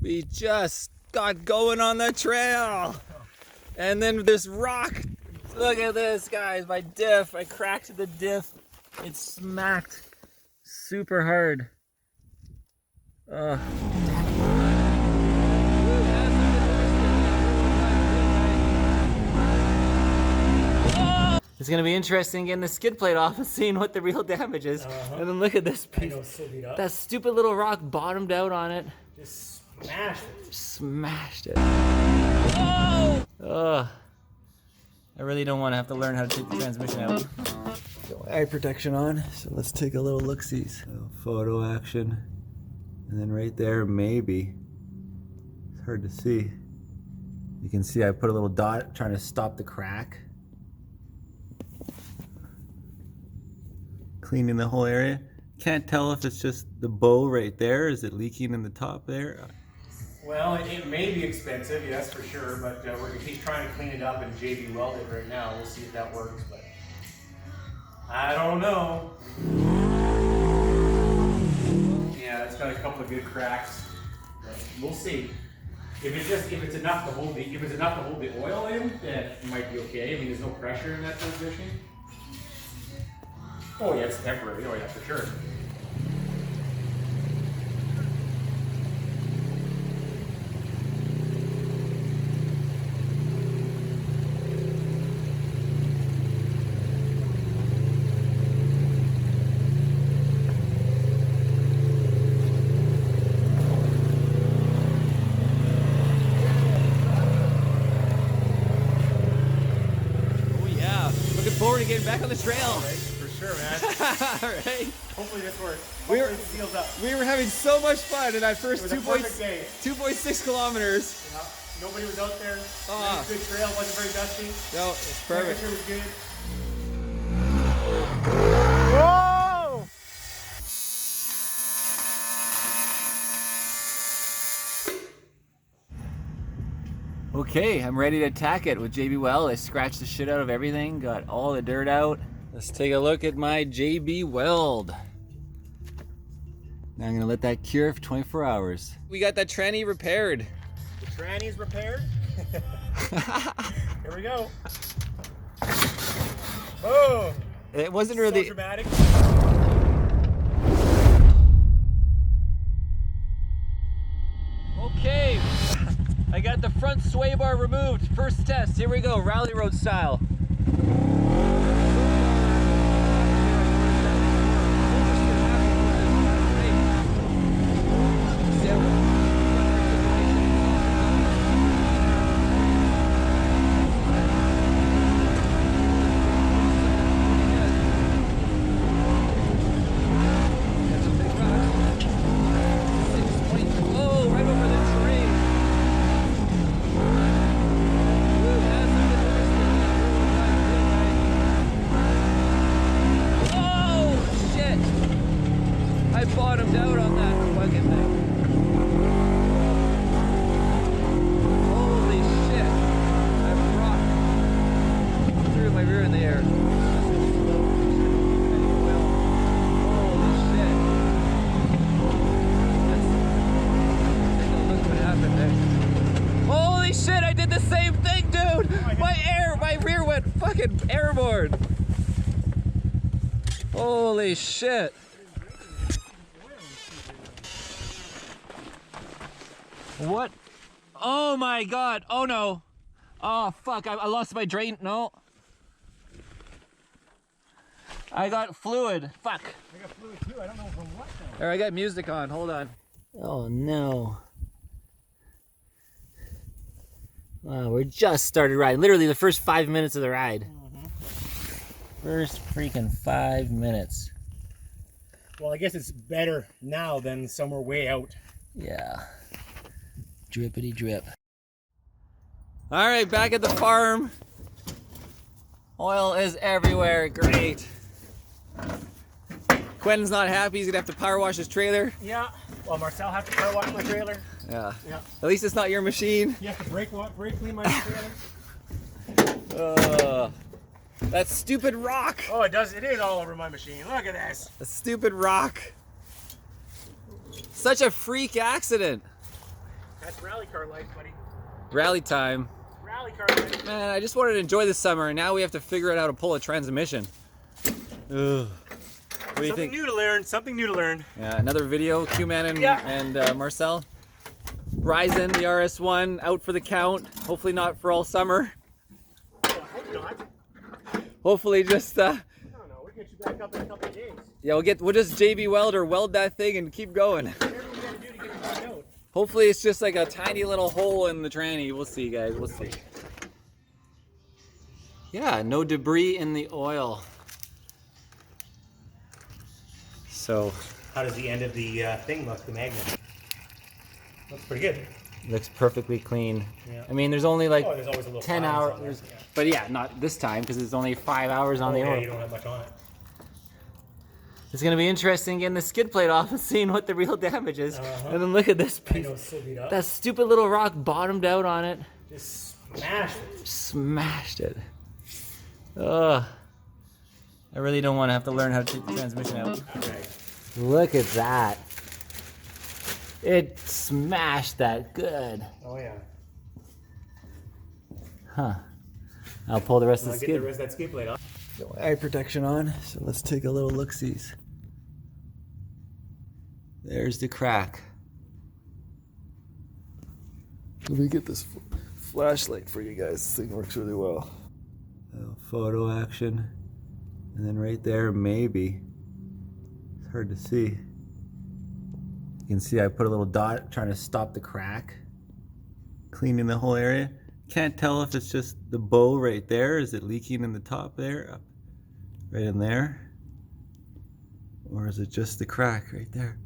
We just got going on the trail. And then this rock. Look at this, guys. My diff. I cracked the diff. It smacked super hard. It's gonna be interesting getting the skid plate off and seeing what the real damage is. And then look at this piece. That stupid little rock bottomed out on it. Just smashed it. Smashed it. Oh! I really don't want to have to learn how to take the transmission out. Got my eye protection on, so let's take a little look-see. Photo action. And then right there, maybe. It's hard to see. You can see I put a little dot trying to stop the crack. Cleaning the whole area. Can't tell if it's just the bow right there. Is it leaking in the top there? Well, it may be expensive, yes, for sure, but he's trying to clean it up and JB Weld it right now. We'll see if that works, but I don't know. Yeah, it's got a couple of good cracks. But we'll see. If it's enough to hold the oil in, then it might be okay. I mean, there's no pressure in that transmission. Oh yeah, it's temporary. Oh yeah, for sure. Forward to getting back on the trail. All right, for sure, man. All right. Hopefully this works. Hopefully it seals up. We were having so much fun in that first 2.6 kilometers. Yeah. Nobody was out there. Nice, good trail. Wasn't very dusty. No, it's perfect. Temperature was good. Whoa! Okay, I'm ready to attack it with JB Weld. I scratched the shit out of everything, got all the dirt out. Let's take a look at my JB Weld. Now I'm gonna let that cure for 24 hours. We got that tranny repaired. The tranny's repaired. Here we go. Boom. It wasn't really so dramatic. Okay. I got the front sway bar removed. First test, here we go, rally road style. Bottomed out on that fucking thing. Holy shit. I rocked through my rear in the air. Holy shit. Let's take a look what happened there. Holy shit, I did the same thing, dude! My rear went fucking airborne. Holy shit. What? Oh my god. Oh no. Oh fuck. I lost my drain. No. I got fluid. Fuck. I got fluid too. I don't know from what though. There, I got music on. Hold on. Oh no. Wow, we're just started riding. Literally the first 5 minutes of the ride. First freaking 5 minutes. Well, I guess it's better now than somewhere way out. Yeah. Drippity drip. All right, back at the farm. Oil is everywhere, great. Quentin's not happy, he's gonna have to power wash his trailer. Yeah, well, Marcel have to power wash my trailer. Yeah. Yeah. At least it's not your machine. You have to brake clean my trailer. That stupid rock. Oh, it does, it is all over my machine. Look at this. A stupid rock. Such a freak accident. That's rally car life, buddy. Rally time. Rally car life. Man, I just wanted to enjoy the summer, and now we have to figure out how to pull a transmission. Ugh. What do you think? New to learn. Something new to learn. Yeah, another video, Q-Man and Marcel. RYzen, the RS1, out for the count. Hopefully not for all summer. Oh, I hope not. Hopefully just No, we'll get you back up in a couple of days. yeah, we'll just JB Weld or weld that thing and keep going. Whatever you gotta do to get you back out. Hopefully it's just like a tiny little hole in the tranny. We'll see, guys. We'll see. Yeah, no debris in the oil. So How does the end of the thing look, the magnet? Looks pretty good. looks perfectly clean. Yeah. I mean, there's only like Oh, there's always a little 10 clouds on hours, there. Yeah. but yeah, not this time because it's only 5 hours on the Yeah, oil. you don't have much on it. It's gonna be interesting getting the skid plate off and seeing what the real damage is. And then look at this I piece. know it's so beat up. That stupid little rock bottomed out on it. Just smashed it. Smashed it. Ugh. I really don't want to have to learn how to take the transmission out. Okay. Look at that. It smashed that good. Oh yeah. Huh. I'll pull the rest of I'll the get skid. the rest of that skid plate off. Got my eye protection on, so let's take a little look-sees. There's the crack. Let me get this flashlight for you guys. This thing works really well. Photo action. And then right there, maybe. It's hard to see. You can see I put a little dot trying to stop the crack. Cleaning the whole area. Can't tell if it's just the bow right there. Is it leaking in the top there? Up right in there? Or is it just the crack right there?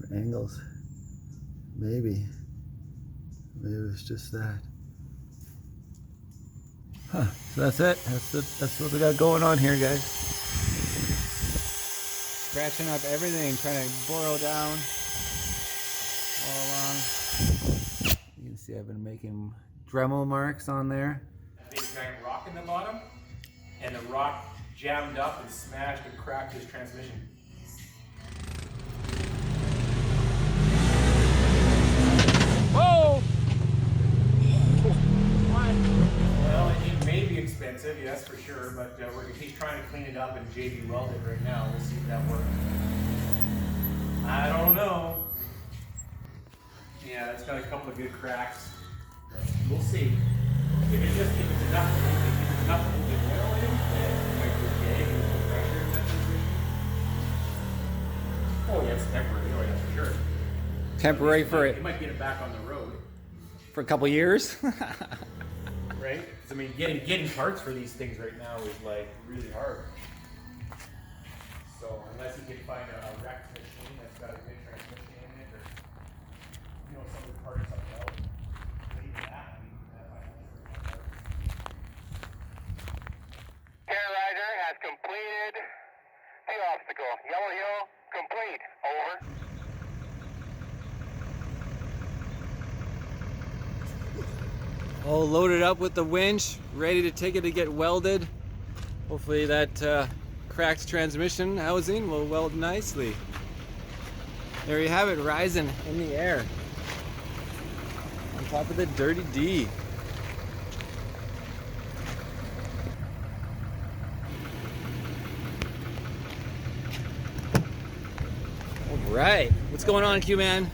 For angles. Maybe. Maybe it's just that. Huh. So that's it. That's what we got going on here, guys. Scratching up everything, trying to borrow down all along. You can see I've been making Dremel marks on there. A big giant rock in the bottom, and the rock jammed up and smashed and cracked his transmission. Whoa! Well, it may be expensive, yes, for sure, but he's trying to clean it up and JB Weld it right now. We'll see if that works. I don't know. Yeah, it's got a couple of good cracks. We'll see. If it's enough to hold the oil in, then it might be okay. There's no pressure in that transmission. Oh yeah, it's temporary. Oh yeah, for sure. Temporary for It might get it back on the road. For a couple years. Right? 'Cause, I mean, getting parts for these things right now is like really hard. So unless you can find a wrecked machine that's got a good transmission in it, or some of the parts up out, leave that. Rider has completed the obstacle. Yellow Hill complete. Over. All loaded up with the winch, ready to take it to get welded. Hopefully that cracked transmission housing will weld nicely. There you have it, RYzen in the air. On top of the Dirty D. All right, what's going on, Q-Man?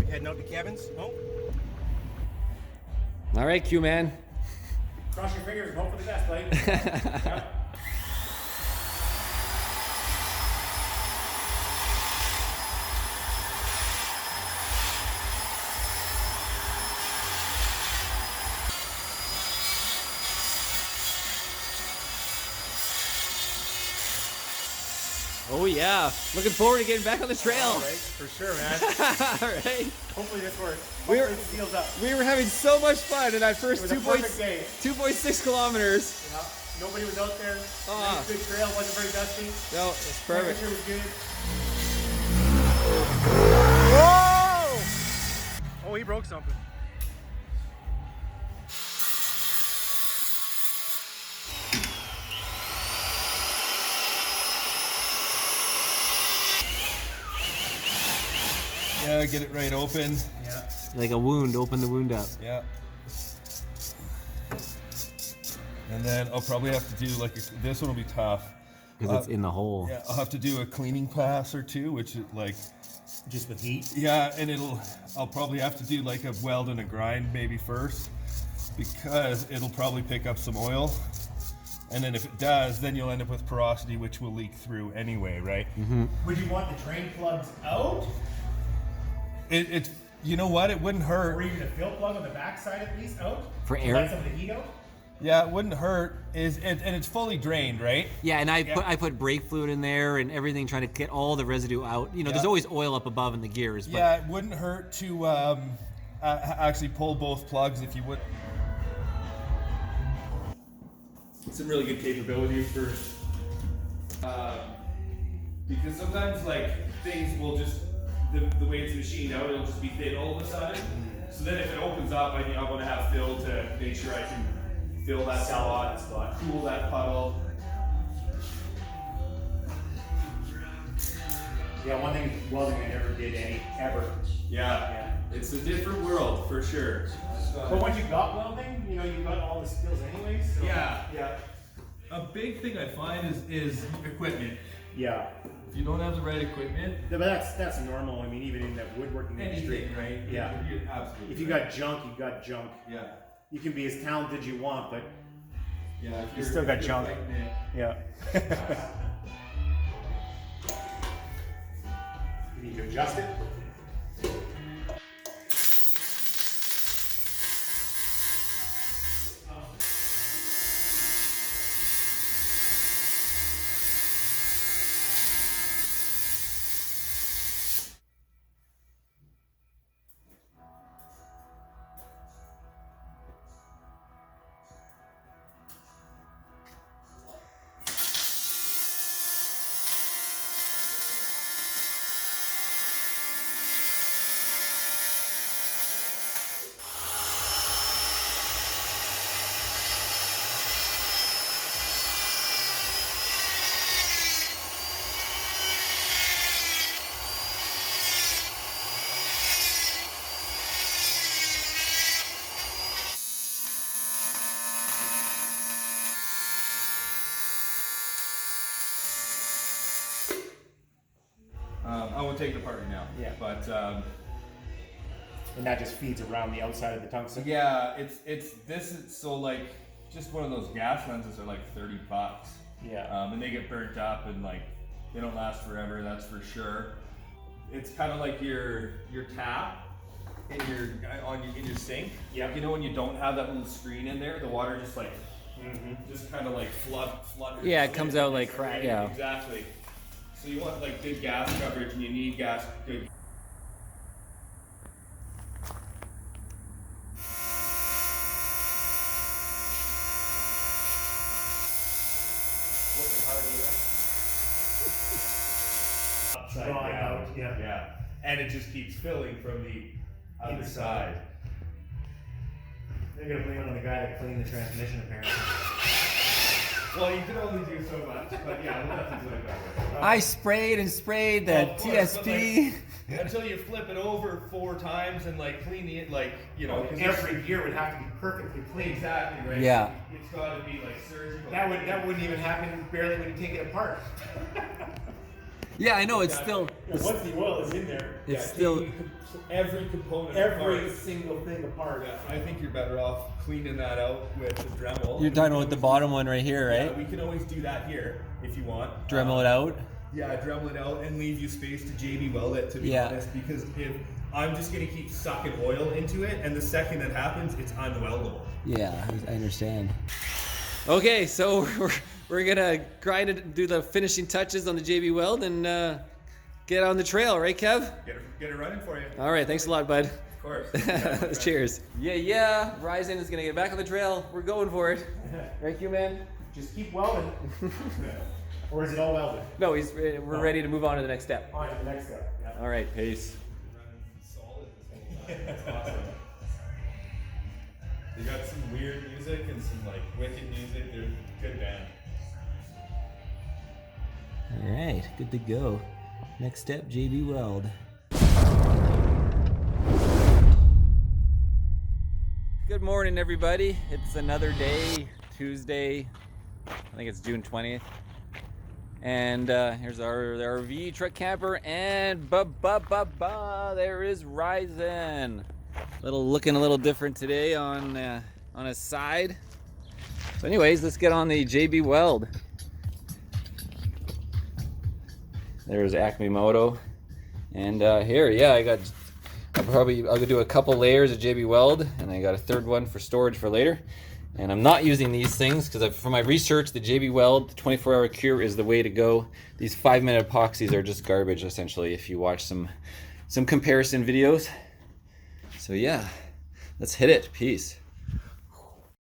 Heading out to Kevin's? No? All right, Q-Man. Cross your fingers and hope for the best, buddy. Yep. Oh yeah, looking forward to getting back on the trail. All right, for sure, man. All right. Hopefully this works. We Hopefully were- it seals up. We were having so much fun in that first It was a perfect day. 2.6 kilometers. You know, nobody was out there. Ah. Nice big trail, wasn't very dusty. No, it's perfect. Temperature was good. Whoa! Oh, he broke something. Yeah, get it right open. Yeah. Like a wound, open the wound up. Yeah. And then I'll probably have to do like this one will be tough. Because it's in the hole. Yeah, I'll have to do a cleaning pass or two, which is like, Just with heat. yeah, and I'll probably have to do like a weld and a grind maybe first, because it'll probably pick up some oil. And then if it does, then you'll end up with porosity, which will leak through anyway, right? Mm-hmm. Would you want the drain plugs out? It you know what? It wouldn't hurt. Or even a fill plug on the backside at least out? For To air? let some of the heat out? Yeah, it wouldn't hurt. And it's fully drained, right? Yeah, and I put brake fluid in there and everything, trying to get all the residue out. You know, there's always oil up above in the gears. But Yeah, it wouldn't hurt to actually pull both plugs if you would. Some really good capabilities for, because sometimes like things will just, the way it's machined out, it'll just be thin all of a sudden. So then if it opens up, I want to have fill to make sure I can fill that spot, cool that puddle. Yeah, one thing welding I never did ever. Yeah, it's a different world for sure. But once you got welding, you know, you got all the skills anyways. So. Yeah. A big thing I find is equipment. Yeah. If you don't have the right equipment, Yeah, but that's normal. I mean, even in the woodworking industry. anything, right? Yeah. You're absolutely. If you right. got junk, you got junk. Yeah. You can be as talented as you want, but Yeah. If you still got if junk. you're equipment- yeah. You need to adjust it. I won't take it apart right now. Yeah. But And that just feeds around the outside of the tungsten. yeah, so like just one of those gas lenses are like $30. Yeah. And they get burnt up and like they don't last forever. That's for sure. It's kind of like your tap in your sink. Yeah. You know when you don't have that little screen in there, the water just like just kind of like flood. Yeah, it comes out like crap. Right? Yeah. Exactly. So you want like good gas coverage, and you need good. Upside Drawing down. out, yeah. Yeah. And it just keeps filling from the other side. They're gonna blame it on the guy that cleaned the transmission, apparently. Well, you can only do so much, but yeah, we'll definitely do it that way. I sprayed and sprayed the Of course, but, TSP. like, until you flip it over 4 times and like clean it, like, you know. 'cause Every gear would have to be perfectly clean. Exactly, right? Yeah. It's got to be like surgical. That wouldn't even happen barely when you take it apart. Yeah, I know. It's still. Once the oil is in there, It's still. every component every apart. single thing apart. Yeah, I think you're better off cleaning that out with the Dremel. You're talking about the bottom one right here, Yeah, right? we can always do that here if you want. Dremel it out. Yeah, Dremel it out and leave you space to JB Weld it, to be Yeah. honest, because if I'm just gonna keep sucking oil into it, and the second that happens, it's unweldable. Yeah, I understand. Okay, so we're gonna grind it, do the finishing touches on the JB Weld, and get on the trail, right, Kev? Get it running for you. All right, thanks a lot, bud. Of course. Cheers. Yeah. RYzen is gonna get back on the trail. We're going for it. Right, Q man? Just keep welding. Or is it all welded? No, we're ready to move on to the next step. On to the next step. Yeah. All right, peace. Solid this whole time. That's awesome. They got some weird music and some like wicked music. They're a good band. All right, good to go. Next step, JB Weld. Good morning, everybody. It's another day, Tuesday. I think it's June 20th. And here's our RV truck camper, and there is RYzen. Looking a little different today on his side. So anyways, let's get on the JB Weld. There's Acme Moto. And here, yeah, I'll do a couple layers of JB Weld, and I got a third one for storage for later. And I'm not using these things because for my research, the JB Weld 24-hour cure is the way to go. These 5-minute epoxies are just garbage, essentially, if you watch some comparison videos. So yeah, let's hit it. Peace.